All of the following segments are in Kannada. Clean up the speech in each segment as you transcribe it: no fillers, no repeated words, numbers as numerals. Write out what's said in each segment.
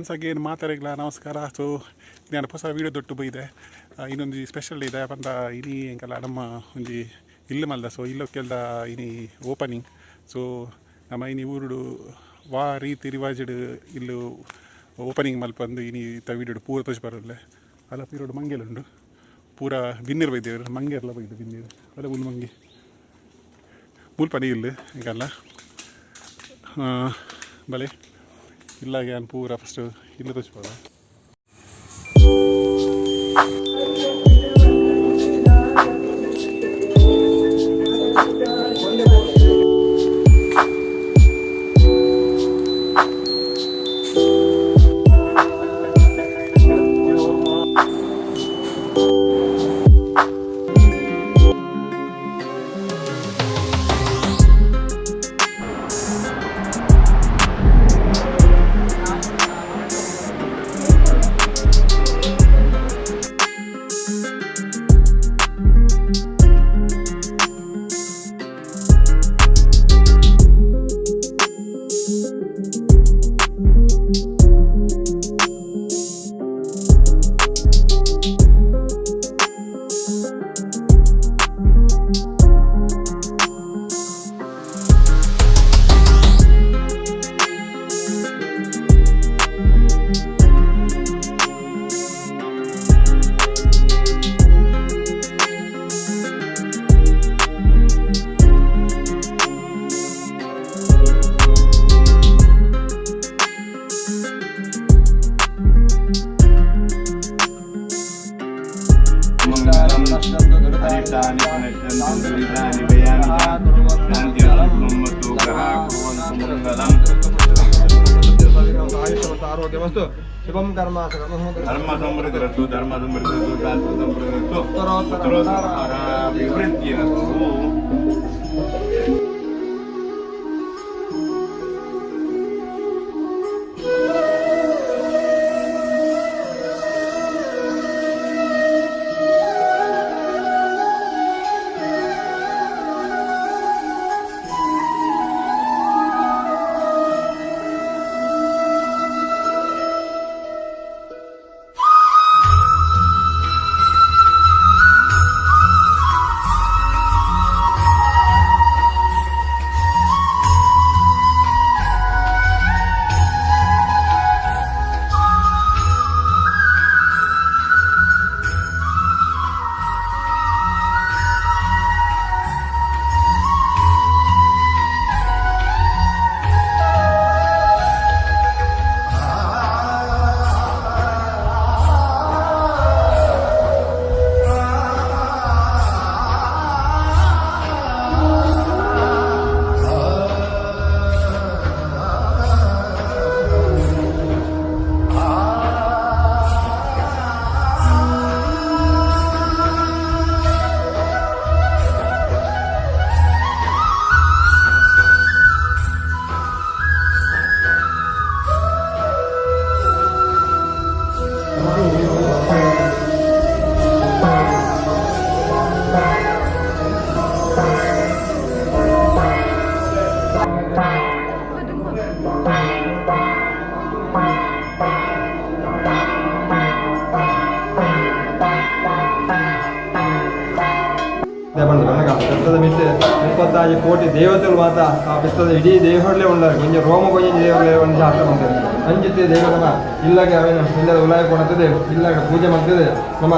ಒನ್ಸ್ ಅಗೇನ್ ಮಾತಾಡಿಲ್ಲ ನಮಸ್ಕಾರ. ಸೊ ನಾನು ಹೊಸ ವೀಡಿಯೋ ದೊಟ್ಟು ಬೈದೆ ಇನ್ನೊಂದು ಸ್ಪೆಷಲ್ ಇದೆ ಪಂತ ಇನಿ ಎಂಕಲ್ಲ ನಮ್ಮ ಒಂಜಿ ಇಲ್ಲು ಮಲ್ದ. ಸೊ ಇಲ್ಲೋ ಕೆಲ್ದ ಇನಿ ಓಪನಿಂಗ್. ಸೊ ನಮ್ಮ ಇನಿ ಊರುಡು ವಾ ರೀತಿ ರಿವಾಜಡ್ ಇಲ್ಲು ಓಪನಿಂಗ್ ಮಲ್ಪಂದು ಇನಿ ವೀಡಿಯೋಡು ಪೂರ ತೋಜಿ ಬರಲ್ಲ. ಅಲ್ಲ ಪೀರೋಡು ಮಂಗೆಲುಂಡು ಪೂರ ಬಿನ್ನೀರು ಬೈದೇವರು ಮಂಗೆರ್ಲ ಬೈದು ಬಿನ್ನೀರು ಅಲ್ಲ ಉಲ್ ಮಂಗಿ ಮುಲ್ಪನಿ ಇಲ್ಲು ಈಗಲ್ಲ ಬಲೆ ಇಲ್ಲಾಗೆ ನಾನು ಪೂರ ಫಸ್ಟು ಇಲ್ಲಿ ತೋರಿಸ್ಬೋದ. ಆರೋಗ್ಯವಸ್ತು ಶುಭಂ ಕರ್ಮ ಧರ್ಮ ಸಮೃದ್ಧರಸ್ತು ಧರ್ಮ ಸಮೃದ್ಧರಸ್ತು ಶಾಸ್ತ್ರ ಸಮೃದ್ಧರಸ್ತು ಉತ್ತರೋತ್ತರ ಅಭಿವೃದ್ಧಿರಸ್ತು. ముప్పై కోటి దేవతలు మాత ఆ పెద్ద ఇడీ దేవుళ్ళే ఉన్నారు. కొంచెం రోమ కొంచెం దేవుళ్ళే ಒಂದು ಶಾಸ್ತ್ರ ఉంటుంది ಅಂಜಿತೆ ದೇವರಮ್ಮ ಇಲ್ಲಾಗೆ ಅವೇನು ಇಲ್ಲ ಉಲಾಯ ಕೊಡುತ್ತದೆ ಇಲ್ಲಾಗ ಪೂಜೆ ಮಾಡ್ತದೆ ನಮ್ಮ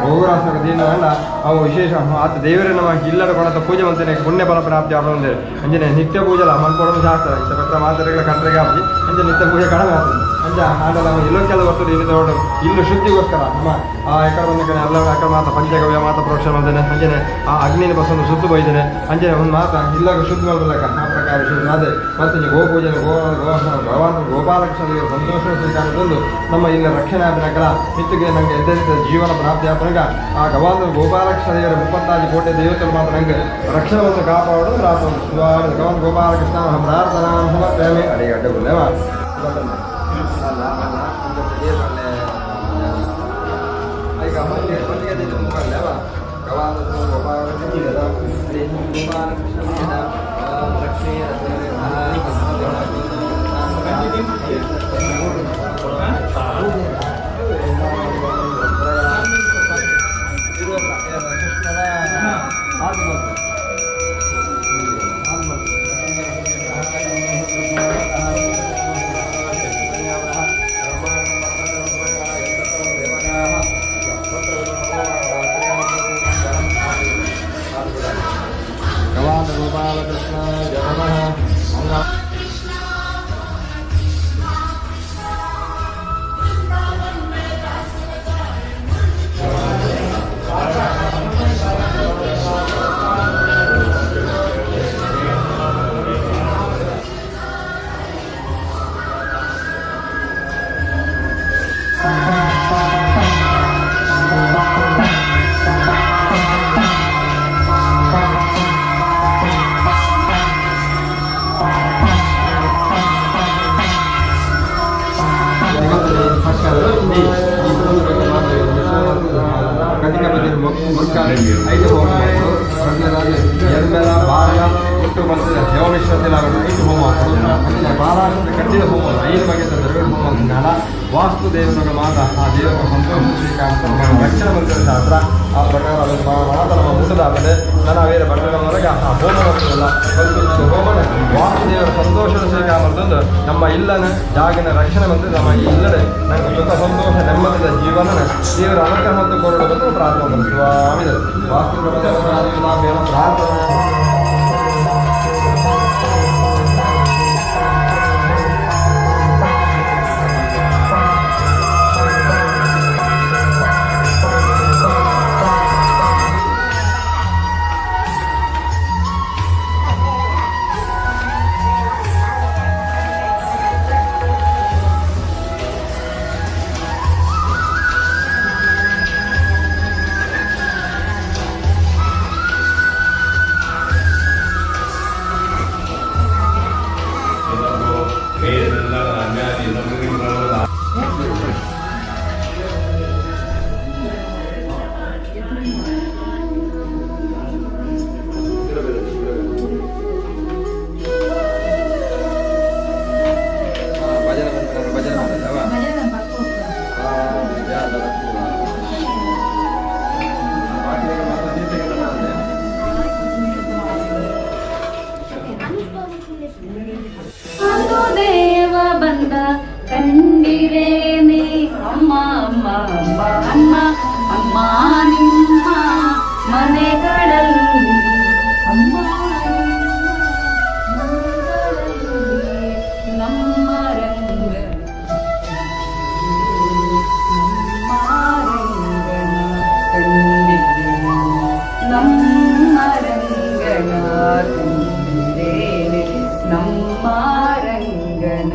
ರೋಗರಾಸಕ ದೀನ ಅಂಡ ಅವು ವಿಶೇಷ ಆತ ದೇವರೇ ನಮ್ಮ ಇಲ್ಲದ ಕೊಡತ ಪೂಜೆ ಮಾಡ್ತೇನೆ ಪುಣ್ಯ ಫಲ ಪ್ರಾಪ್ತಿ ಆಗೋದು ಅಂಜನೆ ನಿತ್ಯ ಪೂಜೆಲ್ಲ ಮನ್ಕೊಡೋ ಶಾಸ್ತ್ರ ಇಂಥ ಪೆತ್ತ ಮಾತ್ರೆಗಳ ಕಂಟ್ರಿಗೆ ಹಾಕಿ ಅಂಜೆ ನಿತ್ಯ ಪೂಜೆ ಕಡಿಮೆ ಆಗ್ತದೆ ಅಂಜ ಆಡಲ್ಲ ಇಲ್ಲೊಂಕೆಲ್ಲ ಬರ್ತದೆ ಇಲ್ಲಿ ತಗೊಂಡು ಇಲ್ಲು ಶುದ್ಧಿಗೋಸ್ಕರ ನಮ್ಮ ಆ ಎಕಡೆ ಒಂದು ಕಡೆ ಎಲ್ಲ ಅಕಡೆ ಮಾತ ಪಂಚಗವ್ಯ ಮಾತ ಪ್ರೋಕ್ಷಣ ಮಾಡ್ತೇನೆ ಅಂಜನೆ ಆ ಅಗ್ನಿನ ಬಸ್ಸೊಂದು ಸುತ್ತು ಬೈದೇನೆ ಅಂಜನೆ ಒಂದು ಮಾತ ಇಲ್ಲಾಗ ಶುದ್ಧ ಮಾಡ್ದಕ್ಕ ಆ ಪ್ರಕಾರ ಶುದ್ಧ ಅದೇ ಮತ್ತೆ ಗೋ ಪೂಜೆ ಭಗವಾನ್ ಗೋಪಾಲಕೃಷ್ಣ ಸಂತೋಷ ಸ್ವೀಕಾರ ತಂದು ನಮ್ಮ ಇಲ್ಲಿ ರಕ್ಷಣೆ ಆದನಕಲ ಮಿತ್ತಿಗೆ ನಂಗೆ ಎದ್ದ ಜೀವನ ಪ್ರಾಪ್ತಿ ಆತನಗ ಆ ಗವಾನ್ ಗೋಪಾಲಕೃಷ್ಣ ದೇವರ 35 ಕೋಟಿ ದೇವತೆಗಳು ಮಾತ್ರ ನಂಗೆ ರಕ್ಷಣೆಯನ್ನು ಕಾಪಾಡೋದು ಪ್ರಾರ್ಥನೆ ಗವಾನ್ ಗೋಪಾಲಕೃಷ್ಣ ಪ್ರಾರ್ಥನಾ ಪ್ರೇಮಿ ಅಡಿಗೆ ಅಡ್ಡಗುಲ್ಲೇವಾ ಈಗ ಮಂದಿಗೆ ಮುಖಲ್ಲೇವಾ ಗವಾನ್ ಗೋಪಾಲಕೃಷ್ಣ ಲಕ್ಷ್ಮೀ ವಾಸ್ತು ದೇವರ ಮಾತ ಆ ದೇವರ ಸಂತೋಷ ಶ್ರೀಕಾಂತ ರಕ್ಷಣೆ ಮಂತ್ರ ಶಾಸ್ತ್ರ ಆ ಪ್ರಕಾರ ಮಾತ ನಮ್ಮ ಊಟದಾಗದೆ ನನ್ನ ಬೇರೆ ಬಣ್ಣದವರೆಗೆ ಆ ಹೋಮ ಮಾಡ್ತದಲ್ಲ ಒಂದು ಹೋಮನ ವಾಸ್ತು ದೇವರ ಸಂತೋಷದ ಶ್ರೀಕಾಂತಂದು ನಮ್ಮ ಇಲ್ಲನ ಜಾಗಿನ ರಕ್ಷಣೆ ಮಂತ್ರ ನಮ್ಮ ಇಲ್ಲದೆ ನನ್ನ ಸುಖ ಸಂತೋಷ ನೆಮ್ಮದಿದ ಜೀವನ ದೇವರ ಅನುಗ್ರಹ ಮತ್ತು ಕೊರಡಬೇಕು ಪ್ರಾರ್ಥನೆ ಸ್ವಾಮಿ ವಾಸ್ತು ಪ್ರಾರ್ಥನೆ ಕಂಡಿರೇನೆ ಅಮ್ಮ ಅಮ್ಮ ಅಮ್ಮ ಅಮ್ಮ ಅಮ್ಮ ನಿಮ್ಮ ಮನೆಗಳಲ್ಲಿ ಅಮ್ಮ ನಮ್ಮ ರಂಗ ನಮ್ಮ ರಂಗನ ಕಂಡಿರೇನೆ ನಮ್ಮ ರಂಗನ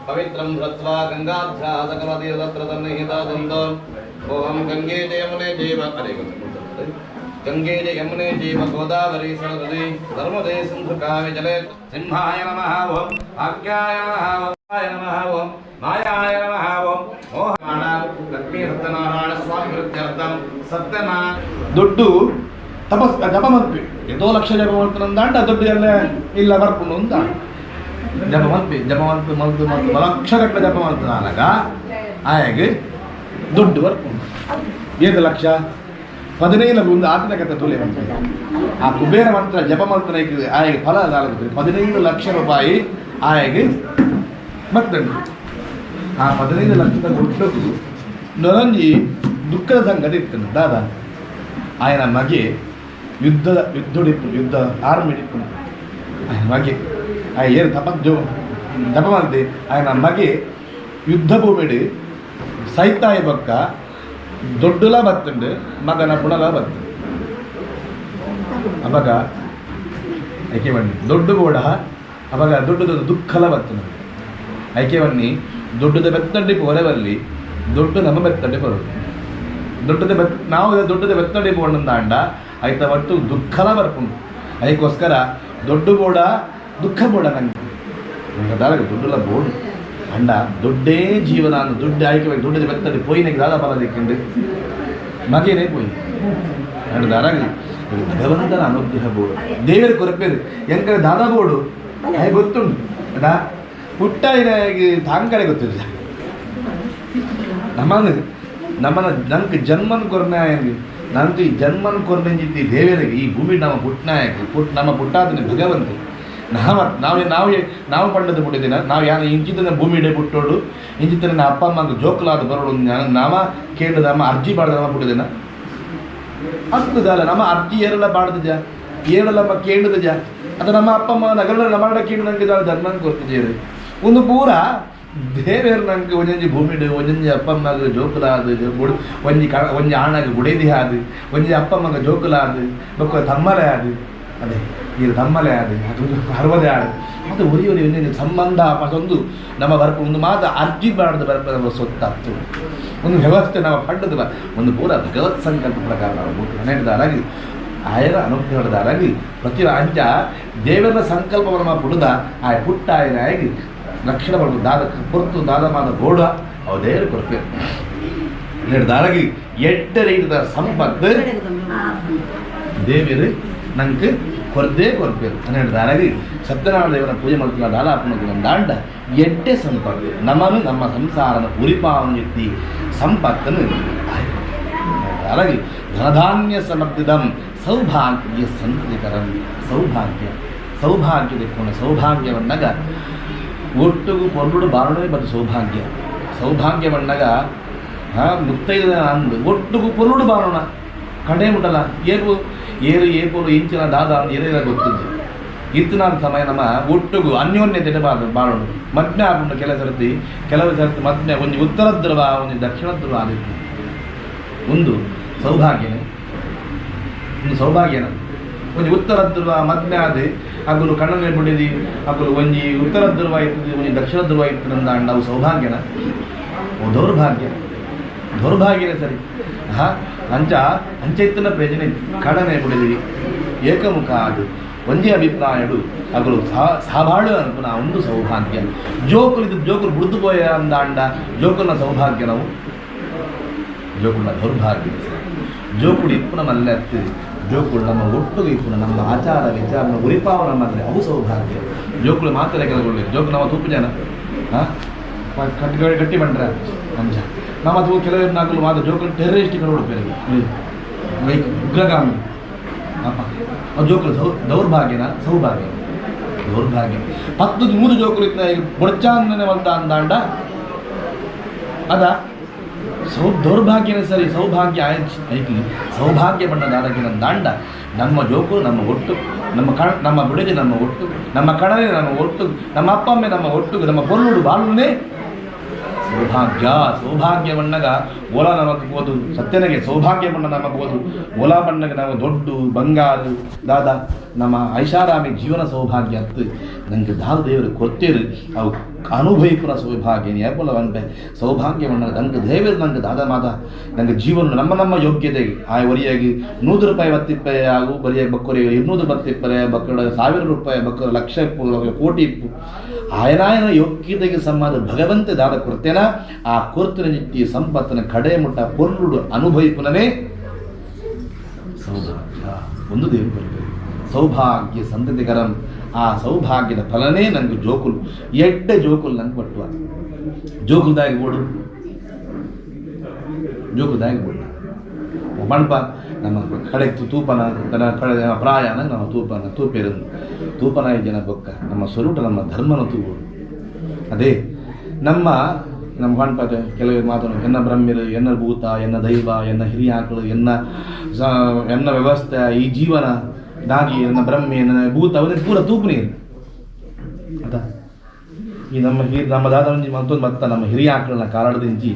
पवित्रं धृत्वा गंगाध्यासकलतीर्थत्र तन्निहितादन्तम् ओम गंगे जयमुने जैव गंगे जयमुने जैव गोदावरी सरस्वती नर्मदे सिंधु कावे जले सिंहाय नमः ओम आज्ञाय नमः ओम नमः ओम मायाय नमः ओम मोहमाण लक्ष्मी सत्यनारायण स्वामी वृद्ध्यर्थम सत्यना ದುಡ್ಡು ತಪಸ್ ಜಪ ಮಾಡ್ತೀವಿ ಏದೋ ಲಕ್ಷ ಜಪ ಮಾಡ್ತಾನಂದಾಂಡ ದುಡ್ಡು ಎಲ್ಲ ಇಲ್ಲ ಬರ್ಕೊಂಡು ಅಂತ ಜಪ ಮಾಡ್ತೀವಿ ಲಕ್ಷಗಟ್ಟಲೆ ಜಪ ಮಾಡ್ತಾನಾಗ ಆಯಾಗಿ ದುಡ್ಡು ಬರ್ಕೊಂಡು ಏದು ಲಕ್ಷ 15 ಒಂದು ಆತನ ಕಥೆ ತುಲೆ ಆ ಕುಬೇರ ಮಂತ್ರ ಜಪ ಮಂತ್ರ ಆಯಗೆ ಫಲ ಅದಾಗುತ್ತೆ 15 ಲಕ್ಷ ರೂಪಾಯಿ ಆಯಗೆ ಬರ್ತಂಡು ಆ 15 ಲಕ್ಷದ ದುಡ್ಡು ನೊರಂಜಿ ದುಃಖದ ಸಂಗತಿ ಇರ್ತದೆ ದಾದ ఆయన ಮಗೆ ಯುದ್ಧ ಆರ್ಮಿ ಹಿಡ್ಕೊಂಡು ಮಗೆ ಏನು ಜಪ ಮಾಡ್ದೆ ఆయన ಮಗೆ ಯುದ್ಧ ಭೂಮಿಡಿ ಸೈತಾಯಿ ಬಕ್ಕ ದೊಡ್ಡಲ ಬತ್ತಂಡು ಮಗನ ಬುಣಲ ಬತ್ತು ಅವಾಗ ಐಕೆ ಬನ್ನಿ ದೊಡ್ಡ ಬೋಡ ಅವಾಗ ದೊಡ್ಡದ ದುಃಖಲ ಬತ್ತು ಐಕೆ ಬನ್ನಿ ದೊಡ್ಡದ ಬೆತ್ತಂಡಿ ಪೊರೆವಲ್ಲಿ ದೊಡ್ಡ ನಮ್ಮ ಬೆತ್ತಂಡಿ ಬರೋದು ನಾವು ದೊಡ್ಡದ ಬೆತ್ತಡಿ ಬೋರ್ಡ್ ಅಂಡ ಆಯ್ತ ಒಟ್ಟು ದುಃಖಲ ಬರ್ಕೊಂಡು ಅದಕ್ಕೋಸ್ಕರ ದೊಡ್ಡ ಬೋಡ ದುಃಖ ಬೋಡ ನಂಗೆ ದಾರ ದೊಡ್ಡಲ್ಲ ಬೋರ್ಡು ಅಂಡ ದೊಡ್ಡೇ ಜೀವನ ದುಡ್ಡು ಆಯ್ಕೆ ದೊಡ್ಡದ ಬೆತ್ತಡಿ ಪೋಯಿನಾಗ ದಾದ ಬಲ ದಿಕ್ಕಂಡು ಮಗೇನೇ ಪೋಯಿ ಅಂಡ್ ದಾರಾಗಿ ಭಗವಂತನ ಅನುಗ್ರಹ ಬೋರ್ಡು ದೇವರ ಕೊರಪೇರು ಎಂಕಡೆ ದಾದ ಬೋರ್ಡು ಅದು ಗೊತ್ತುಂಟು ಅದ ಪುಟ್ಟ ತಾಂಕಡೆ ಗೊತ್ತಿಲ್ಲ ನಂಗೆ ಜನ್ಮನ್ ಕೊರನಾಯಂಗೆ ನಂಗೆ ಈ ಜನ್ಮನ್ ಕೊರನೆಂಜಿದ್ದಿ ದೇವರಿಗೆ ಈ ಭೂಮಿ ನಮ್ಮ ಪುಟ್ನಾಯಕ ನಮ್ಮ ಪುಟ್ಟಾದನೆ ಭಗವಂತ ನಾವು ಪಂಡದ ಬಿಟ್ಟಿದ್ದೇನೆ ನಾವು ಯಾರು ಇಂಚಿತನ ಭೂಮಿ ಇಡೇ ಬಿಟ್ಟೋಡು ಇಂಚಿತನ ಅಪ್ಪ ಅಮ್ಮಂಗೆ ಜೋಕಲಾದ ಬರೋಡು ನಾಮ ಕೇಳಿದ ನಮ್ಮ ಅರ್ಜಿ ಬಾಡ್ದ ನಮ್ಮ ಬಿಟ್ಟಿದ್ದೇನೆ ಅಂತದಲ್ಲ ನಮ್ಮ ಅರ್ಜಿ ಏರೆಲ್ಲ ಬಾಡ್ದಜ ಏರೆಲ್ಲ ನಮ್ಮ ಕೇಳಿದಜ ಅದು ನಮ್ಮ ಅಪ್ಪ ಅಮ್ಮ ನಗರ ನಮ್ಮ ಕೇಳಿ ನಂಗೆ ಧರ್ಮ ಕೊಡ್ತಿದ್ದೀರಿ ಒಂದು ಪೂರ ದೇವೇರು ನಂಗೆ ಒಂಜಿ ಭೂಮಿಡು ಒಂಜಿ ಅಪ್ಪ ಅಮ್ಮಗ ಜೋಕುಲಾದ ಒಂಜಿ ಆಣಗ ಗುಡೇದಿ ಆದು ಒಂಜಿ ಅಪ್ಪ ಅಮ್ಮಗ ಜೋಕುಲಾದ ಬೊಕ್ಕ ತಮ್ಮಲೆ ಆದು ಅದೇ ಈಗ ತಮ್ಮಲೆ ಆದು ಅದು ಹರ್ವದೆ ಆಡು ಮತ್ತು ಒರಿ ಒಂದೊಂದು ಸಂಬಂಧ ಮತ್ತೊಂದು ನಮ್ಮ ಬರ್ಪ ಒಂದು ಮಾತು ಅರ್ಜಿ ಬಾಡ್ದು ಬರ್ಪ ನಮ್ಮ ಸೊತ್ತಾಗ್ತು ಒಂದು ವ್ಯವಸ್ಥೆ ನಾವು ಪಡ್ಡದ ಒಂದು ಪೂರ ಭಗವತ್ ಸಂಕಲ್ಪ ಪ್ರಕಾರ ನಾವು ನಡೆದಾರಾಗಿ ಆಯರ ಅನುಗ್ರಹದಾರಾಗಿ ಪ್ರತಿ ಅಂಚ ದೇವರ ಸಂಕಲ್ಪವನ್ನು ನಮ್ಮ ಪುಡುದ ಆ ಪುಟ್ಟ ಆಗಿ ರಕ್ಷಣೆ ಮಾಡೋದು ದಾದ ಹೊರತು ದಾದ ಮಾದ ಬೋಡ ಅವು ದೇವರು ಕೊರಪೇರು ನಡೆದಾರಾಗಿ ಎಡ್ಡ ರೀತಿಯ ಸಂಪತ್ತು ದೇವರು ನಂಗೆ ಕೊರದೇ ಕೊರಪೇರು ನಡೆದಾರಾಗಿ ಸತ್ಯನಾರಾಯಣ ದೇವರ ಪೂಜೆ ಮಾಡ್ತೀವಿ ದಾದ ಹಾಕೊಂಡು ದಾಂಡ ಎಡ್ಡೆ ಸಂಪತ್ತು ನಮ್ಮನ್ನು ನಮ್ಮ ಸಂಸಾರನ ಉರಿಪಾವನ ಎತ್ತಿ ಸಂಪತ್ತನ್ನು ಹಾಗಾಗಿ ಧನಧಾನ್ಯ ಸಮರ್ಥಿದಂ ಸೌಭಾಗ್ಯ ಸಂತತಿಕರಂ ಸೌಭಾಗ್ಯದ ಕೋಣ ಸೌಭಾಗ್ಯವನ್ನಾಗ ಒಟ್ಟಿಗೂ ಪೊರ್ಲುಡು ಬಾರಣೆ ಮತ್ತು ಸೌಭಾಗ್ಯವನ್ನಾಗ ಮುತ್ತೈದ ಅಂದು ಒಟ್ಟಿಗೂ ಪೊರ್ಲುಡು ಬಾರೋಣ ಕಡೆ ಮುಟ್ಟಲ್ಲ ಏಪೋರು ಇಂಚಿನ ದಾದ ಏನೇನ ಗೊತ್ತಿದ್ದು ಇತ್ತಿನ ಸಮಯ ನಮ್ಮ ಒಟ್ಟಿಗೂ ಅನ್ಯೋನ್ಯತೆ ಬಾರೋಣ ಮಧ್ಯ ಆಗುಂಡು ಕೆಲವು ಸರ್ತಿ ಮಧ್ಯ ಒಂದು ಉತ್ತರ ಧ್ರುವ ಒಂದು ದಕ್ಷಿಣ ಧ್ರುವ ಆದಿತ್ತು ಒಂದು ಸೌಭಾಗ್ಯನೇ ಒಂದು ಉತ್ತರ ಧ್ರುವ ಮಧ್ಯ ಆದಿ ಅಗಲು ಕಣ್ಣನೆ ಬಿಡಿದಿ ಅಗಲು ಒಂಜಿ ಉತ್ತರ ಧ್ರುವ ಇರ್ತದೆ ಒಂಜಿ ದಕ್ಷಿಣ ಧ್ರುವ ಇರ್ತದಂದ ಅಂಡ ಅವು ಸೌಭಾಗ್ಯನ ದೌರ್ಭಾಗ್ಯನೇ ಸರಿ ಅಂಚೆತ್ತಿನ ಪ್ರಯೋಜನ ಕಡನೆ ಬಿಡಿದಿ ಏಕಮುಖ ಅದು ಒಂದೇ ಅಭಿಪ್ರಾಯಡು ಅಗಲು ಸಹಬಾಳು ಅನ್ಪುನ ಒಂದು ಸೌಭಾಗ್ಯ ಜೋಕುಲು ಬುಡ್ದು ಪೋಯ ಅಂದ ಅಂಡ ಜೋಕುಲ್ನ ಸೌಭಾಗ್ಯ ನಾವು ಜೋಕುಲ್ನ ದೌರ್ಭಾಗ್ಯ ಜೋಕುಡು ಇಪ್ಪುನ ಮಲ್ಲೆತ್ತಿ ಜೋಕುಳು ನಮ್ಮ ಒಟ್ಟಿಗೆ ಇಪ್ಪುನ ನಮ್ಮ ಆಚಾರ ವಿಚಾರನ ಉರಿಪಾವನ ಮಾಡಿದ್ರೆ ಅವು ಸೌಭಾಗ್ಯ ಜೋಕುಳು ಮಾತ್ರ ಕೆಲಗೊಳ್ಳಿ ಜೋಕು ನಮ್ಮ ತುಪ್ಪು ಜನ ಗಟ್ಟಿ ಬಂಡ್ರೆ ಅಂಜ ನಮ್ಮ ಅದು ಕೆಲವರು ನಾಲ್ಕು ಮಾತ್ರ ಜೋಕುಲು ಟೆರರಿಸ್ಟಿಗಳು ಉಡುಪೇರಿಗೆ ಉಗ್ರಗಾಮಿ ಅಪ್ಪ ಅದು ಜೋಕುಲು ಸೌಭಾಗ್ಯ ಪತ್ತು 3 ಜೋಕುಲು ಬೊಡ್ಚಾಂದನೆ ಬಂದ ಅಂದಾಂಡ ಅದ ದೌರ್ಭಾಗ್ಯನೇ ಸರಿ ಸೌಭಾಗ್ಯ ಐತಿ ಸೌಭಾಗ್ಯ ಬಣ್ಣದ ಆರೋಗ್ಯ ದಾಂಡ ನಮ್ಮ ಜೋಕು ನಮ್ಮ ಒಟ್ಟು ನಮ್ಮ ಬಿಡುಗೆ ನಮ್ಮ ಒಟ್ಟು ನಮ್ಮ ಕಣನೆ ನಮ್ಮ ಒಟ್ಟು ನಮ್ಮ ಅಪ್ಪ ಅಮ್ಮೆ ನಮ್ಮ ಒಟ್ಟು ನಮ್ಮ ಪೊರ್ಲುಡು ಬಾಳುನೇ ಸೌಭಾಗ್ಯ ಬಣ್ಣಗ ಓಲಾ ನಮಗೆ ಬೋದು ಸತ್ಯನಿಗೆ ಸೌಭಾಗ್ಯ ಬಣ್ಣ ನಮಗೆ ಬೋದು ಓಲಾ ಬಣ್ಣಗೆ ನಾವು ದೊಡ್ಡ ಬಂಗಾರ ದಾದ ನಮ್ಮ ಐಷಾರಾಮಿ ಜೀವನ ಸೌಭಾಗ್ಯ ಅತ್ತು ನಂಗೆ ದಾದ ದೇವರು ಕೊಡ್ತೇರು ಅವು ಅನುಭವಿಪುರ ಸೌಭಾಗ್ಯ ಯಾಪಲ್ಲ ಅನ್ಪೆ ಸೌಭಾಗ್ಯ ಬಣ್ಣ ನಂಗೆ ದೇವರು ನಂಗೆ ದಾದ ಮಾದ ನಂಗೆ ಜೀವನ ನಮ್ಮ ಯೋಗ್ಯತೆಗೆ ಆ ಒರಿಯಾಗಿ 100 ರೂಪಾಯಿ 10 ರೂಪಾಯಿ ಆಗು ಬರಿಯಾಗಿ ಬಕ್ಕೋರಿ 200 ಬತ್ತಿಪ್ಪರೆ ಬಕ್ಕಡ 1000 ರೂಪಾಯಿ ಬಕ್ಕರ ಲಕ್ಷ ಕೋಟಿ ಇಪ್ಪು ಆಯನಾಯನ ಯೋಗ್ಯತೆಗೆ ಸಂಬಂಧ ಭಗವಂತ ದಾದ ಕೊಡ್ತೇನ ಆ ಕೊರ್ತಿನ ನಿತ್ಯ ಸಂಪತ್ತಿನ ಕಡೆ ಮುಟ್ಟ ಪೊರ್ಲುಡು ಅನುಭವಿಪುನನೇ ಸೌಭಾಗ್ಯ ಒಂದು ದೇವರು ಸೌಭಾಗ್ಯ ಸಂತತಿಕರಂ ಆ ಸೌಭಾಗ್ಯದ ಫಲನೇ ನಂಗೆ ಜೋಕುಲು ಜೋಕುಲು ನಂಗೆ ಪಟ್ಟುವ ಜೋಕುಲ್ದಾಗಿ ಓಡು ಮಣ್ಪ ನಮ್ಮ ಕಡೆ ತೂಪನ ಕಡೆ ಪ್ರಾಯ ನಮ್ಮ ತೂಪನ ಜನ ಬೊಕ್ಕ ನಮ್ಮ ಸ್ವರೂಪ ನಮ್ಮ ಧರ್ಮನ ತೂಗೋಡು ಅದೇ ನಮ್ಮ ಮಣ್ಪದ ಕೆಲವರು ಮಾತನು ಎನ್ನ ಬ್ರಹ್ಮಿರು ಎನ್ನ ಭೂತ ಎನ್ನ ದೈವ ಎನ್ನ ಹಿರಿಯ ಆಕಳು ಎನ್ನ ವ್ಯವಸ್ಥೆ ಈ ಜೀವನ ದಾಗಿ ಎನ್ನ ಬ್ರಹ್ಮೆ ಎನ್ನ ಭೂತ ಅವನಿಗೆ ಪೂರ ತೂಪು ನೀರು ಅದ ಈ ನಮ್ಮ ದಾದ ಮತ್ತೊಂದು ಮತ್ತ ನಮ್ಮ ಹಿರಿಯ ಆಕಳನ್ನ ಕಾಲಾಡದಿಂಚಿ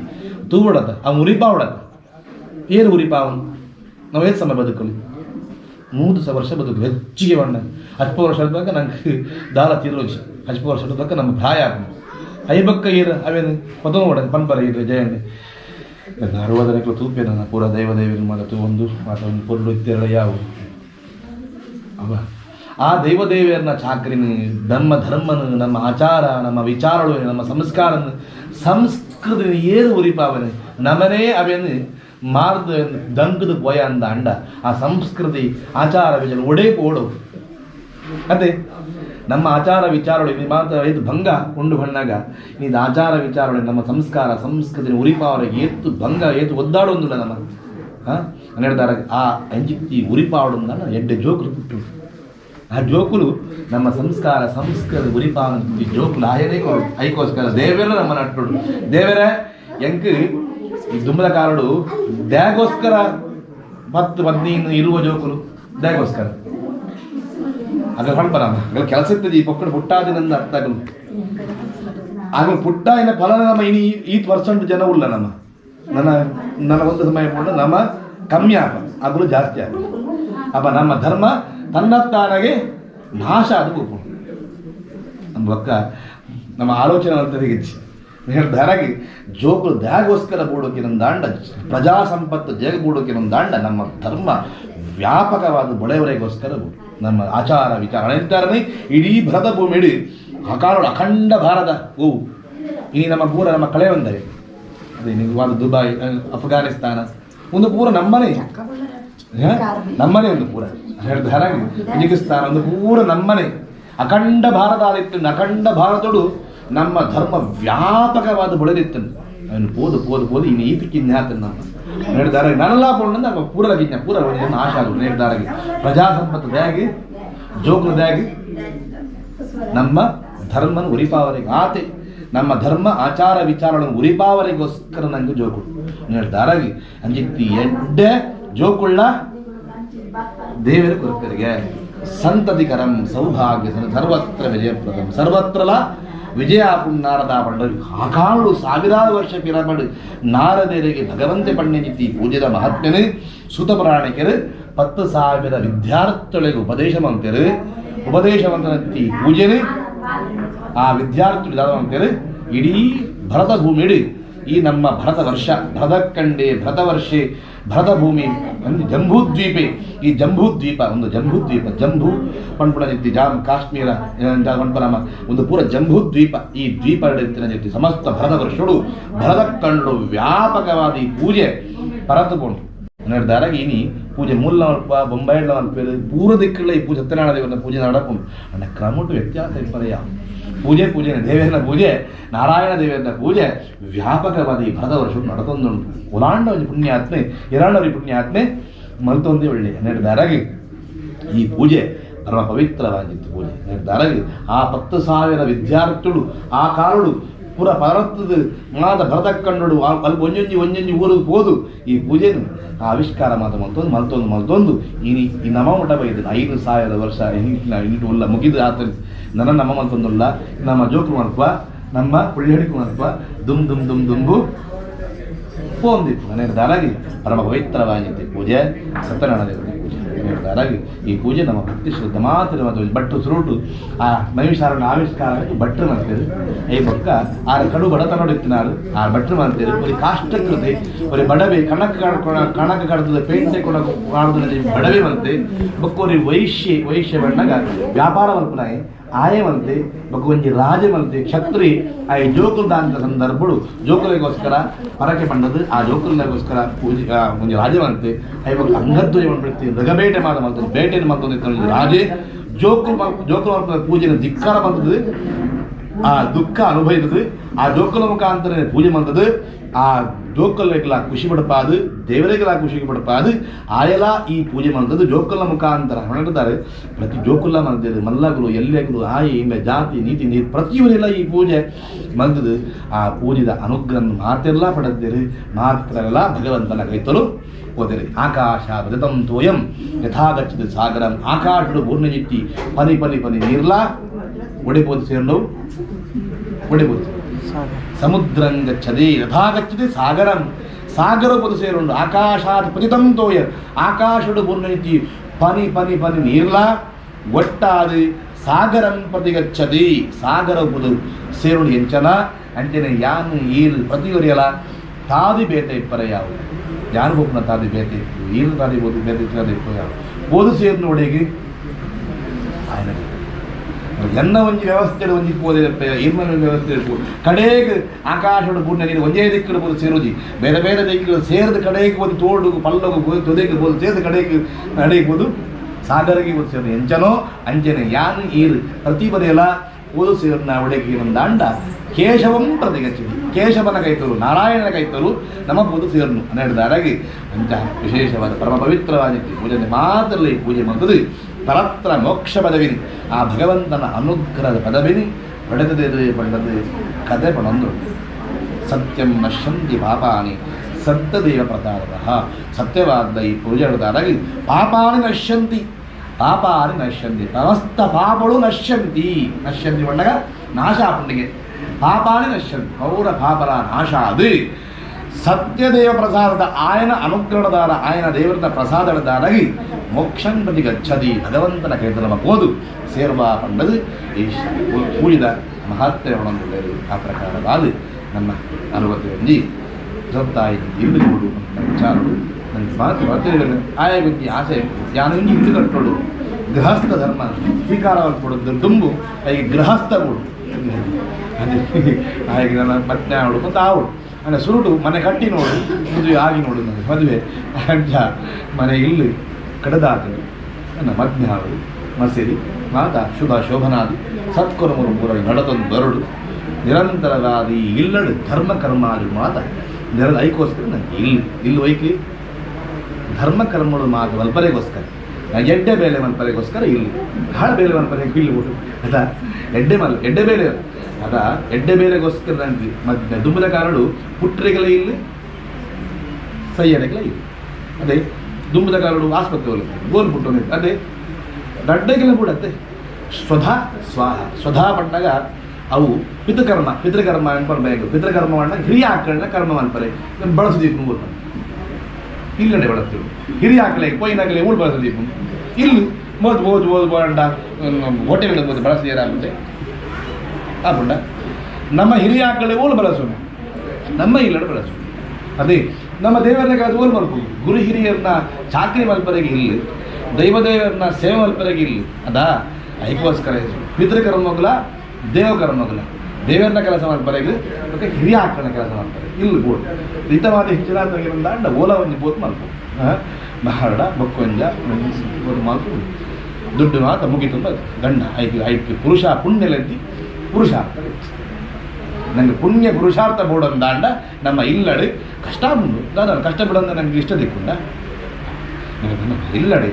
ತೂಬಿಡತ್ತ ಅವ್ ಉರಿಪಾವಡತ್ತ ಏನು ಉರಿಪಾವನು ನಾವು ಏನು ಸಮಯ ಬದುಕಲಿ 3 ವರ್ಷ ಬದುಕಲಿ ಹೆಚ್ಚಿಗೆ ಬಣ್ಣ 10 ವರ್ಷ ತನಕ ನಂಗೆ ದಾಲ ತೀರೋಜಿ 10 ವರ್ಷ ತನಕ ನಮ್ಮ ಪ್ರಾಯ ಆಗ ಐಬಕ್ಕ ಏರು ಅವೇನು ಪದೋಡ ಪನ್ಪರ ಇರು ಜಯಂತಿ ಅರುವದನೆಗಳು ತೂಪೆ ನನ್ನ ಪೂರ ದೈವದೇವಿನ ಮಾತು ಒಂದು ಮಾತೊಂದು ಪೊರ್ಲು ಇತ್ತೆರಡು ಯಾವು ಅವ ಆ ದೈವದೇವಿಯರನ್ನ ಚಾಕ್ರಿನ ನಮ್ಮ ಧರ್ಮನ ನಮ್ಮ ಆಚಾರ ನಮ್ಮ ವಿಚಾರಗಳು ನಮ್ಮ ಸಂಸ್ಕಾರನ ಸಂಸ್ಕೃತಿ ಏದು ಉರಿಪಾವನೆ ನಮ್ಮನೇ ಅವೇನು ಮಾರ್ದ ದಂಕದ ಪೋಯ ಅಂದ ಅಂಡ ಆ ಸಂಸ್ಕೃತಿ ಆಚಾರ ವಿಚಾರ ಒಡೆ ಓಡು ಅದೇ ನಮ್ಮ ಆಚಾರ ವಿಚಾರಗಳು ಇದು ಮಾತ್ರ ಇದು ಭಂಗ ಉಂಡು ಬಣ್ಣಾಗ ಇದು ಆಚಾರ ವಿಚಾರಗಳು ನಮ್ಮ ಸಂಸ್ಕಾರ ಸಂಸ್ಕೃತಿ ಉರಿಪಾವರಿಗೆ ಏತು ಭಂಗ ಏತು ಒದ್ದಾಡೊಂದಿಲ್ಲ ನಮ್ಮ ಹೇಳ್ದಾರ ಆ ಅಂಜಿತ್ತಿ ಉರಿಪಾವಡೊಂದ ಎಡ್ಡೆ ಜೋಕುಲು ಪುಟ್ಟು ಆ ಜೋಕುಲು ನಮ್ಮ ಸಂಸ್ಕಾರ ಸಂಸ್ಕೃತಿ ಉರಿಪಾವ ಜೋಕುಲು ಆಯನೇ ಕೊಡು ಐಕೋಸ್ಕರ ದೇವರ ನಮ್ಮ ನಟ್ಟುಡು ದೇವರ ಎಂಕ್ ಈ ದುಂಬದ ಕಾರಡು ದ್ಯಾಗೋಸ್ಕರ 10-15 ಇರುವ ಜೋಕುಲು ದ್ಯಾಗೋಸ್ಕರ ಆಗ ಹೊಳ್ಪರಾಮ ಕೆಲಸ ಇರ್ತದೆ ಈ ಪಕ್ಕಡ ಪುಟ್ಟಾದಿನಂದ ಅರ್ಥ ಆಗಲು ಆಗ ಪುಟ್ಟಾಯಿನ ಫಲ ನಮ್ಮ ಇನಿ 8% ಜನ ಉಳ್ಳ ನಮ್ಮ ನನ್ನ ಒಂದು ಸಮಯ ಪುಟ್ಟ ನಮ್ಮ ಕಮ್ಮಿ ಆಪ ಆಗಲು ಜಾಸ್ತಿ ಆಗ ಅಪ್ಪ ನಮ್ಮ ಧರ್ಮ ತನ್ನತ್ತಾನಾಗೆ ನಾಶ ಅದು ನಮ್ಮ ಪಕ್ಕ ನಮ್ಮ ಆಲೋಚನೆ ಅಂತ ತೆಗಿಚ್ಚಿ ಹೇಳ್ದಾರಾಗಿ ಜೋಕುಲು ದ್ಯಾಗೋಸ್ಕರ ಬೂಡೋಕೆ ನಮ್ಮ ದಾಂಡ ಪ್ರಜಾ ಸಂಪತ್ತು ಜಗ ಬೂಡೋಕೆ ನಮ್ಮ ದಾಂಡ ನಮ್ಮ ಧರ್ಮ ವ್ಯಾಪಕವಾದ ಬೊಳೆವರೆಗೋಸ್ಕರ ನಮ್ಮ ಆಚಾರ ವಿಚಾರ ಹೇಳ್ತಾರನೇ ಇಡೀ ಭರತ ಭೂಮಿ ಅಕಾಲೋಡು ಅಖಂಡ ಭಾರತ ಇನಿ ನಮ್ಮ ಪೂರ ನಮ್ಮ ಕಳೆ ಬಂದರೆ ಅದೇ ನಿಜವಾದ ದುಬೈ ಅಫ್ಘಾನಿಸ್ತಾನ ಒಂದು ಪೂರ ನಮ್ಮನೆ ಒಂದು ಪೂರ ಹೇಳ್ದಾರಾಗಿ ಕಜಕಿಸ್ತಾನ ಒಂದು ಪೂರ ನಮ್ಮನೆ ಅಖಂಡ ಭಾರತ ಆದಿತ್ತು ಅಖಂಡ ಭಾರತಡು ನಮ್ಮ ಧರ್ಮ ವ್ಯಾಪಕವಾದ ಬೆಳೆದಿತ್ತು ಅವನು ಪೋದು ಇನ್ನು ಈತಕ್ಕಿನ್ನ ಹೇಳ್ತಾನೆ ನಮ್ಮ ಹೇಳಿದಾರೆ ನನ್ನೆಲ್ಲ ಪೋಣ ನಮ್ಮ ಪೂರಗಿನ್ನ ಪೂರ ನಾಶ ಆಗೋದು ಹೇಳಿದಾರಾಗಿ ಪ್ರಜಾ ಸಂಪತ್ತು ದಾಗಿ ಜೋಕುಲದಾಗಿ ನಮ್ಮ ಧರ್ಮನ ಉರಿಪಾವರಿಗೆ ಆತೆ ನಮ್ಮ ಧರ್ಮ ಆಚಾರ ವಿಚಾರಗಳನ್ನು ಉರಿಪಾವರಿಗೋಸ್ಕರ ನಂಗೆ ಜೋಕುಳು ಹೇಳಿದಾರಾಗಿ ಅಂಜಿತ್ತಿ ಎಡ್ಡೆ ಜೋಕುಳ್ಳ ದೇವರ ಕೊರಕರಿಗೆ ಸಂತತಿಕರಂ ಸೌಭಾಗ್ಯ ಸರ್ವತ್ರ ವಿಜಯಪ್ರದಂ ಸರ್ವತ್ರಲ ವಿಜಯ ನಾರದ ಪಂಡ ಅಕಾಳು ಸಾವಿರಾರು ವರ್ಷ ಪಿರಮಡು ನಾರದರಿಗೆ ಭಗವಂತೆ ಪಂಡಿತಿ ಪೂಜೆದ ಮಹಾತ್ಮ್ಯನು ಸುತ ಪುರಾಣಿಕರು 10,000 ವಿದ್ಯಾರ್ಥಿಗಳಿಗೆ ಉಪದೇಶವಂತನತ್ತಿ ಪೂಜೆನು ಆ ವಿದ್ಯಾರ್ಥಿಗಳು ಇಡೀ ಭರತ ಭೂಮಿ ಈ ನಮ್ಮ ಭರತ ವರ್ಷ ಭರತಖಂಡೆ ಭರತ ವರ್ಷೆ ಭರತ ಭೂಮಿ ಜಂಬೂದ್ವೀಪೆ ಈ ಜಂಬೂದ್ವೀಪ ಒಂದು ಜಂಬೂದ್ವೀಪ ಜಂಬೂ ಪಂಪುಣ ಜೊತೆ ಕಾಶ್ಮೀರ ಪಂಪನಮ ಒಂದು ಪೂರ ಜಂಬೂದ್ವೀಪ ಈ ದ್ವೀಪ ಜೊತೆ ಸಮಸ್ತ ಭರತ ವರ್ಷಗಳು ಭರತಖಂಡು ವ್ಯಾಪಕವಾದ ಈ ಪೂಜೆ ಪರತುಕೊಂಡು ನಡೆದಾರಾಗಿ ಇನಿ ಪೂಜೆ ಮೂಲ ಬೊಂಬಾಯಿಲ ಪೂರ ದಿಕ್ಕುಗಳ ಈ ಪೂಜೆ ಸತ್ಯನಾರಾಯಣ ದೇವರ ಪೂಜೆ ನಡಕೊಂಡು ಅಣ್ಣ ಕ್ರಮಟ್ಟು ವ್ಯತ್ಯಾಸ ಇರ್ಪದೆಯ ಪೂಜೆ ದೇವೇರನ ಪೂಜೆ ನಾರಾಯಣ ದೇವೇರನ ಪೂಜೆ ವ್ಯಾಪಕವಾದ ಈ ಭರತ ವರ್ಷ ನಡತೊಂದುಂಟು ಉಲಾಂಡ ಒಂದು ಪುಣ್ಯಾತ್ಮೆ ಎರಡವರಿ ಪುಣ್ಯಾತ್ಮೆ ಮಲ್ತೊಂದೇ ಒಳ್ಳೆ ನಡೆದಾರಾಗಿ ಈ ಪೂಜೆ ಪರಮ ಪವಿತ್ರವಾಗಿತ್ತು ಪೂಜೆ ನಡೆದಾರಾಗಿ ಆ 10,000 ವಿದ್ಯಾರ್ಥಿಗಳು ಆ ಕಾಲಡು ಪೂರ ಭಾರತದ ಮಾದ ಭರತಖಂಡು ಅಲ್ಲಿ ಒಂಜೊಂಜಿ ಊರಿಗೆ ಹೋದು ಈ ಪೂಜೆನು ಆ ಆವಿಷ್ಕಾರ ಮಾತು ಮಲ್ತೊಂದು ಈ ನಮ ಮಠ ಬೈದು 5,000 ವರ್ಷ ಇನ್ನಿಟ್ಟು ಉಲ್ಲ ಮುಗಿದು ಆತ ನಮ್ಮ ಮಲ್ತೊಂದುಲ್ಲ ನಮ್ಮ ಜೋಕು ಮಲ್ಪುವ ನಮ್ಮ ಪುಳ್ಳಿಹಡಿಕು ಮಲ್ಪುವ ದುಂಬು ಪೋಂದಿತ್ತು ನೇರದಾರಾಗಿ ಪರಮ ಪವಿತ್ರವಾಗಿತ್ತು ಪೂಜೆ ಸತ್ಯನಾರಾಯಣ ದೇವರ ಪೂಜೆ ನೇರದಾರಾಗಿ ಈ ಪೂಜೆ ನಮ್ಮ ಭಕ್ತಿ ಶ್ರದ್ಧೆ ಮಾತ್ರ ಭಟ್ರು ಸುರುಟು ಆ ನೈವಿಷಾರಣ ಆವಿಷ್ಕಾರ ಭಟ್ರು ಮಾಡ್ತೇವೆ ಈ ಪಕ್ಕ ಆ ಕಡು ಬಡತನ ನೋಡಿತ್ತಿನಾರು ಆ ಭಟ್ರು ಮಾಡ್ತೇವೆ ಒಂದು ಕಾಷ್ಟಕೃತಿ ಒಂದು ಬಡವೆ ಕಣಕ ಕಡ್ತದೆ ಪೇಂಟೆ ಕೊಡಕ್ಕೆ ಕಾಡ್ದು ಬಡವೆ ಬಂತೆ ಬಕ್ಕೋರಿ ವೈಶ್ಯ ಬಣ್ಣಗ ವ್ಯಾಪಾರ ಮಲ್ಪನಾಯಿ ಆಯವಂತೆ ಬಗ್ಗೊಂಜಿ ರಾಜವಂತೆ ಕ್ಷತ್ರಿ ಆ ಜೋಕುಲ್ದಾಂತ ಸಂದರ್ಭಗಳು ಜೋಕುಲಿಗೋಸ್ಕರ ಪರಕೆ ಪಂಡದು ಆ ಜೋಕುಲಿಗೋಸ್ಕರ ಪೂಜೆ ಒಂದು ರಾಜವಂತೆ ಐವಾಗ ಅಂಗಧ್ವಜ ಮಾಡ್ಬಿಡ್ತೀವಿ ರಗಬೇಟೆ ಮಾಡ್ತದೆ ಬೇಟೆಯನ್ನು ಮಾಡ್ತಂದಿತ್ತು ರಾಜೇ ಜೋಕುಲ ಪೂಜೆನ ಧಿಕ್ಕಾರ ಬಂದದ್ದು ಆ ದುಃಖ ಅನುಭವಿತது ಆ ಜೋಕುಲ ಮುಖಾಂತರ ಪೂಜೆ ಬಂದದ್ದು ಆ ಜೋಕಲ್ಗೆಲ್ಲ ಖುಷಿ ಪಡಪಾದು ದೇವರಿಗೆಲ್ಲ ಖುಷಿ ಪಡಪಾದು ಆಯಲ ಈ ಪೂಜೆ ಮಾಡ್ತದ್ದು ಜೋಕುಲ ಮುಖಾಂತರ ಹೊರಟಿದ್ದಾರೆ ಪ್ರತಿ ಜೋಕುಲ ಮಾಡ್ತಿದ್ರು ಮಲ್ಲಗಳು ಎಲ್ಲೆಗಳು ಆಯಿ ಹಿಂಗೆ ಜಾತಿ ನೀತಿ ಪ್ರತಿಯೊಬ್ಬರೆಲ್ಲ ಈ ಪೂಜೆ ಮಾಡ್ತದ್ದು ಆ ಪೂಜೆದ ಅನುಗ್ರಹ ಮಾತೆಲ್ಲ ಪಡೆದಿರಿ ಮಾತ್ರಲ್ಲ ಭಗವಂತನ ಕೈತಲು ಹೋದರೆ ಆಕಾಶ ಬದತಂ ತೋಯಂ ಯಥಾಗಚ್ಚದ ಸಾಗರಂ ಆಕಾಶಡು ಪೂರ್ಣಜಿತ್ತಿ ಪನಿ ನೀರ್ಲಾ ಒಡೆಬೋದು ಸೇರ್ನವು ಒಡೆಬೋದು ಸಮುದ್ರಂಗಚ್ಚದೆ ಯಥಾಗಚ್ಚದೆ ಸಾಗರಂ ಸಾಗರ ಪದ ಸೇರುಂಡು ಆಕಾಶಾತ್ ಪತಿತಂ ತೋಯ ಆಕಾಶಡು ಪೂರ್ಣಜಿತ್ತಿ ಪನಿ ನೀರ್ಲಾ ಒಟ್ಟಾದು ಸಾಗರಂ ಪ್ರತಿಗಚ್ಚದೆ ಸಾಗರ ಪದ ಸೇರುಂಡು ಎಂಚನ ಅಂಚನೆ ಯಾನು ಈರು ಪ್ರತಿಯೊರಿಯಲ ತಾದಿ ಬೇತೆ ಇಪ್ಪರ ಯಾವ ಯಾರಿಗೊಬ್ಬನ ತಾದಿ ಬೇತೆ ಇತ್ತು ಏನು ತಾದಿ ಬೋದು ಬೇತೆ ಇತ್ತು ಯಾವ ಬೋದು ಸೇರ್ನು ಒಡೆಗೆ ಆಯ್ನ ಎನ್ನ ಒಂಜಿ ವ್ಯವಸ್ಥೆ ಒಂದಿಪ್ಪೋದೆ ಇರ್ಮನ ವ್ಯವಸ್ಥೆ ಇರ್ಬೋದು ಕಡೆಗೆ ಆಕಾಶದ ಪೂರ್ಣ ನೀನು ಒಂದೇ ದಿಕ್ಕಲು ಬೋದು ಸೇರುಜಿ ಬೇರೆ ಬೇರೆ ದಿಕ್ಕಲು ಸೇರಿದ ಕಡೆಗೆ ಒಂದು ತೋಡು ಪಲ್ಲಗು ತೊದೆಗೆ ಬೋದು ಸೇರಿದ ಕಡೆಗೆ ನಡೆಯಬಹುದು ಸಾಗರಿಗೆ ಬೋದು ಸೇರು ಎಂಚನೋ ಅಂಚನೆ ಯಾನು ಈರು ಪ್ರತಿ ಬರೆಯಲ್ಲ ಓದು ಸೇರಿನ ಒಡೆಗೆ ಒಂದು ಅಂಡ ಕೇಶವಂ ಪ್ರತಿಗಚ್ಚಿದೆ ಕೇಶವನ ಕೈತರು ನಾರಾಯಣನ ಕೈತರು ನಮ್ಮ ಬೋದು ಸೇರ್ನು ಅನ್ನಿದಾರಾಗಿ ಅಂಚ ವಿಶೇಷವಾದ ಪರಮ ಪವಿತ್ರವಾದ ಪೂಜೆ ಮಾತ್ರದಲ್ಲಿ ಪೂಜೆ ಮಾಡುತ್ತದೆ ಪರತ್ರ ಮೋಕ್ಷ ಪದವಿನಿ ಆ ಭಗವಂತನ ಅನುಗ್ರಹದ ಪದವಿನಿ ಪಡೆದದೇ ಪಡೆದದು ಕಥೆ ಪಡಂದ್ರು ಸತ್ಯಂ ನಶ್ಯಂತಿ ಪಾಪಾನಿ ಸತ್ಯದೇವ ಪ್ರಸಾದತಃ ಸತ್ಯವಾದ ಈ ಪೂಜೆ ಹೇಳಿದಾರಾಗಿ ಪಾಪಾನಿ ನಶ್ಯಂತಿ ಸಮಸ್ತ ಪಾಪಗಳು ನಶ್ಯಂತಿ ಪಂಡಗ ನಾಶ ಪಂಡಿಗೆ ಪಾಪಾನಿ ನಶ್ಯಂತಿ ಪೌರ ಪಾಪರ ನಾಶ ಅದು ಸತ್ಯದೇವ ಪ್ರಸಾದದ ಆಯನ ಅನುಗ್ರಹದಾರ ಆಯನ ದೇವರ ಪ್ರಸಾದದಾರಾಗಿ ಮೋಕ್ಷಂ ಪ್ರತಿ ಗಚ್ಚದಿ ಭಗವಂತನ ಕೈತ ನಮ್ಮ ಓದು ಸೇರುವ ಪಂಡದು ಈ ಕೂಡಿದ ಮಹಾತ್ಮೆಗಳೊಂದು ಆ ಪ್ರಕಾರವಾದ ನಮ್ಮ 61 ಜೊತ್ತಾಯಿ ಇಲ್ಲಿ ಕೊಡು ವಿಚಾರಗಳು ನನಗೆ ಮಾತು ಆಯ ಬಗ್ಗೆ ಆಸೆ ಯಾನಿಂಗೆ ಇಲ್ಲಿ ಕಟ್ಟೋಡು ಗೃಹಸ್ಥ ಧರ್ಮ ಸ್ವೀಕಾರವನ್ನು ಕೊಡೋದು ತುಂಬು ಹಾಗೆ ಗೃಹಸ್ಥ ಕೊಡು ಅದೇ ಹಾಗೆ ನನ್ನ ಪತ್ನಿ ಅವಳು ಮತ್ತು ಅವಳು ಅಂದರೆ ಸುರುಟು ಮನೆ ಕಟ್ಟಿ ನೋಡು ಮದುವೆ ಆಗಿ ನೋಡು ನನಗೆ ಮದುವೆ ಅಂಚ ಮನೆ ಇಲ್ಲಿ ಕಡದಾತು ನನ್ನ ಮಧ್ಯ ಅವಳು ಮಸೇರಿ ಮಾತಾ ಶುಭ ಶೋಭನಾದಿ ಸತ್ಕರ್ಮರು ಪೂರ ನಡತೊಂದು ಬರಡು ನಿರಂತರವಾದಿ ಇಲ್ಲಡು ಧರ್ಮ ಕರ್ಮಾದಿ ಮಾತ ನೆರೆದ ಐಕೋಸ್ಕರ ನನಗೆ ಇಲ್ಲಿ ಒಯ್ಕಿ ಧರ್ಮ ಕರ್ಮಗಳು ಮಾತು ಮಲ್ಪರೆಗೋಸ್ಕರ ಎಡ್ಡೆ ಬೇಲೆ ಮಲ್ಪರೆಗೋಸ್ಕರ ಇಲ್ಲಿ ಭಾಳ ಬೇಲೆ ಮಲ್ಪರೆಗೆ ಇಲ್ಲಿ ಬಿಡು ಅದಾ ಎಡ್ಡೆ ಬೇಲೆ ಅದಾ ಎಡ್ಡೆ ಬೇಲೆಗೋಸ್ಕರ ನನಗೆ ಮತ್ತೆ ದುಂಬದ ಕಾರಡು ಪುಟ್ರೆಗಳ ಇಲ್ಲಿ ಸೈಯನೆಗಳ ಇಲ್ಲಿ ಅದೇ ದುಂಬದ ಕಾರಡು ಆಸ್ಪತ್ರೆ ಹೋಗಿ ಗೋಲ್ ಪುಟ್ಟು ಅದೇ ದಡ್ಡೆಗೆಲ್ಲ ಬಿಡತ್ತೆ ಸ್ವಧಾ ಪಂಡಾಗ ಅವು ಪಿತೃಕರ್ಮ ಅನ್ಪರ್ಬೇಕು ಪಿತೃಕರ್ಮವನ್ನ ಹಿರಿಯ ಆಕಳನ್ನ ಕರ್ಮ ಅನ್ಪರೆ ಬಳಸದೀಪ ಊರು ಇಲ್ಲಡೆ ಬಳಸ್ತೀವಿ ಹಿರಿಯ ಆಕಳೆ ಕೊಯ್ನಾಗಲೇ ಊರು ಬಳಸದೀಪ ಇಲ್ಲಿ ಓದು ಅಂಡ ಹೋಟೆಲ್ ಬಳಸಿದಾರಾಗುತ್ತೆ ಆ ಪುಂಡ ನಮ್ಮ ಹಿರಿಯ ಆಕಳೆ ಊರು ಬಳಸೋಣ ನಮ್ಮ ಇಲ್ಲಡೆ ಬಳಸೋಣ ಅದೇ ನಮ್ಮ ದೇವರನ್ನ ಕಾದು ಊರು ಮಲ್ಪು ಗುರು ಹಿರಿಯರನ್ನ ಚಾಕರಿ ಮಲ್ಪರೆಗೆ ಇಲ್ಲಿ ದೈವದೇವರನ್ನ ಸೇವೆ ಮಲ್ಪರೆಗೆ ಇಲ್ಲಿ ಅದಾ ಅದಕ್ಕೋಸ್ಕರ ಪಿತೃಕರ್ಮಗಳ ದೇವಕರ್ಮಗಳ ದೇವರನ್ನ ಕೆಲಸ ಮಾಡ್ಬಾರಿಗೆ ಮತ್ತೆ ಹಿರಿಯ ಆಕಳನ್ನ ಕೆಲಸ ಮಾಡ್ತಾರೆ ಇಲ್ಲಿ ಬೋಟ್ ಹಿತವಾದ ಹೆಚ್ಚಿನ ಅಂಡ ಓಲ ಒಂದು ಬೋತ್ ಮಾಡ್ಬೋದು ಬಹಳ ಬಕ್ಕೊಂಜ ಬೋಟ್ ಮಾಡ್ಬೋದು ದುಡ್ಡು ಮಾತ ಮುಗಿತು ಗಂಡ ಐಕೆ ಪುರುಷ ಪುಣ್ಯಲೆದ್ದಿ ಪುರುಷಾರ್ಥ ನಂಗೆ ಪುಣ್ಯ ಪುರುಷಾರ್ಥ ಬೋಡೊಂದು ದಾಂಡ ನಮ್ಮ ಇಲ್ಲಡೆ ಕಷ್ಟ ಬಂದು ನಾನು ಕಷ್ಟ ಬಿಡೋದು ನನಗೆ ಇಷ್ಟ ದಿಕ್ಕುಂಡ ಇಲ್ಲಡೆ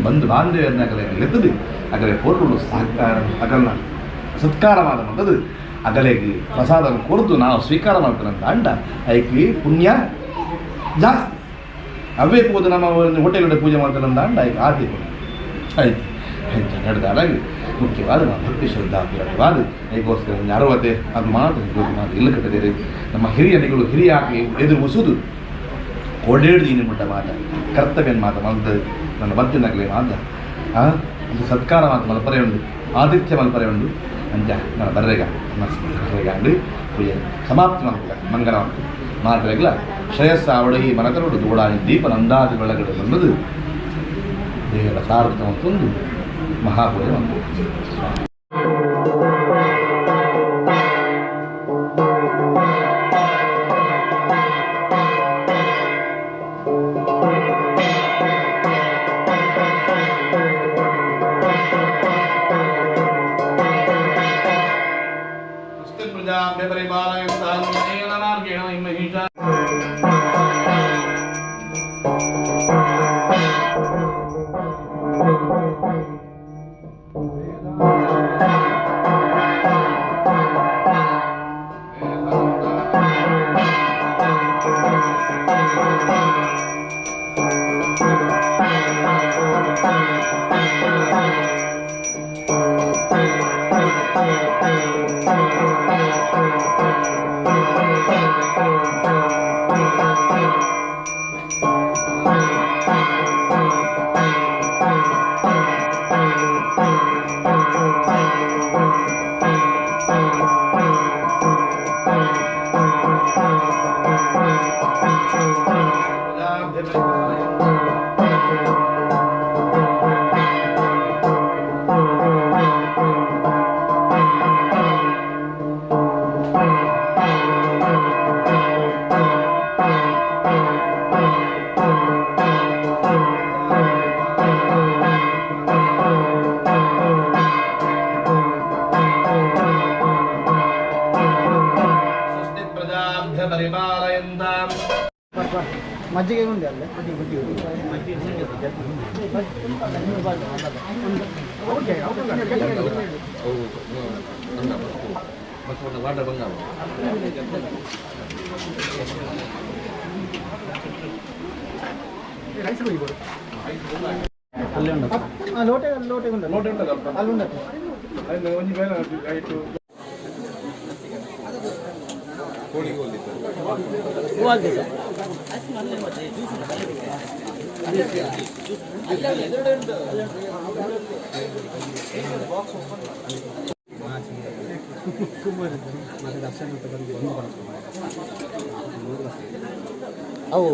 ಬಂದು ಬಾಂಧವ್ಯನಾಗಲೇ ಎತ್ತದು ಅಗಲೇ ಪೂರ್ವಗಳು ಸಹಕಾರ ಅಗಲನ ಸತ್ಕಾರ ಮಾಡೋದು ಅಗಲೆಗೆ ಪ್ರಸಾದ ಕೊಡ್ದು ನಾವು ಸ್ವೀಕಾರ ಮಾಡ್ತಾರಂತ ಅಂಡ ಐಕಿ ಪುಣ್ಯ ಜಾಸ್ತಿ ಅವೇ ಪೂಜೆ ನಮ್ಮ ಹೋಟೆಲ್ ಪೂಜೆ ಮಾಡ್ತಾರಂತ ಅಂಡ ಐಕೆ ಆತಿ ಆಯ್ತು ಹೆಚ್ಚು ನಡೆದಾಗಿ ಮುಖ್ಯವಾದ ಭಕ್ತಿ ಶ್ರದ್ಧಾಪೂರ್ವಕವಾದ ಐಗೋಸ್ಕರ 60 ಅದು ಮಾತು ಇಲ್ಲಿ ಕಟ್ಟಿದ್ದೀರಿ ನಮ್ಮ ಹಿರಿಯನಿಗಳು ಹಿರಿಯ ಹಾಕಿ ಎದುರು ಮುಸುದು ಓಡೇಳು ದೀನಿ ಮುಟ್ಟ ಮಾತ ಕರ್ತವ್ಯನ ಮಾತ ಮಲ್ದ ನನ್ನ ಬತ್ತಿನಾಗಲೇ ಮಾತ ಒಂದು ಸತ್ಕಾರ ಮಾತು ಮಲ್ಪರೆ ಉಂಡು ಆದಿತ್ಯ ಮಲ್ಪರೆ ಉಂಡು ಅಂಚ ನನ್ನ ಬರ್ರೆಗ ಅಂಡು ಪೂಜೆ ಸಮಾಪ್ತಿ ಮಾಡ್ಬೇಕ ಮಂಗಲ ಮಾತ್ರೆಗಳ ಶ್ರೇಯಸ್ಸ ಅವಡಗಿ ಮನಕರುಡು ದೂಡಾನಿ ದೀಪ ನಂದಾದಿ ಬೆಳಗಡೆ ಬಂದದು ದೇವರ ಸಾರ್ಥ ಮತ್ತೊಂದು ಮಹಾಪೂಜೆ ಒಂದು ಪರಿಪಾಲಯಂತಾಂ ಮಜ್ಜಿಗೆ ಉಂಡೆ ಅಲ್ಲ ವಾಟರ್ ಬಂಗಾಳ ಅಲ್ಲೇ ಉಂಟು ಲೋಟೆ ಲೋಟೆ ಉಂಟು ಲೋಟೆ ಉಂಟಲ್ಲ ಅಲ್ಲಿ ಉಂಟು ಅವು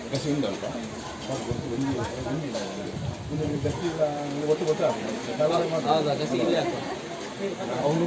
ಗಸಿ ಉಂಟಲ್ಪ ಹೌದಾ ಗಸಿ ಇಲ್ಲ ಅವನು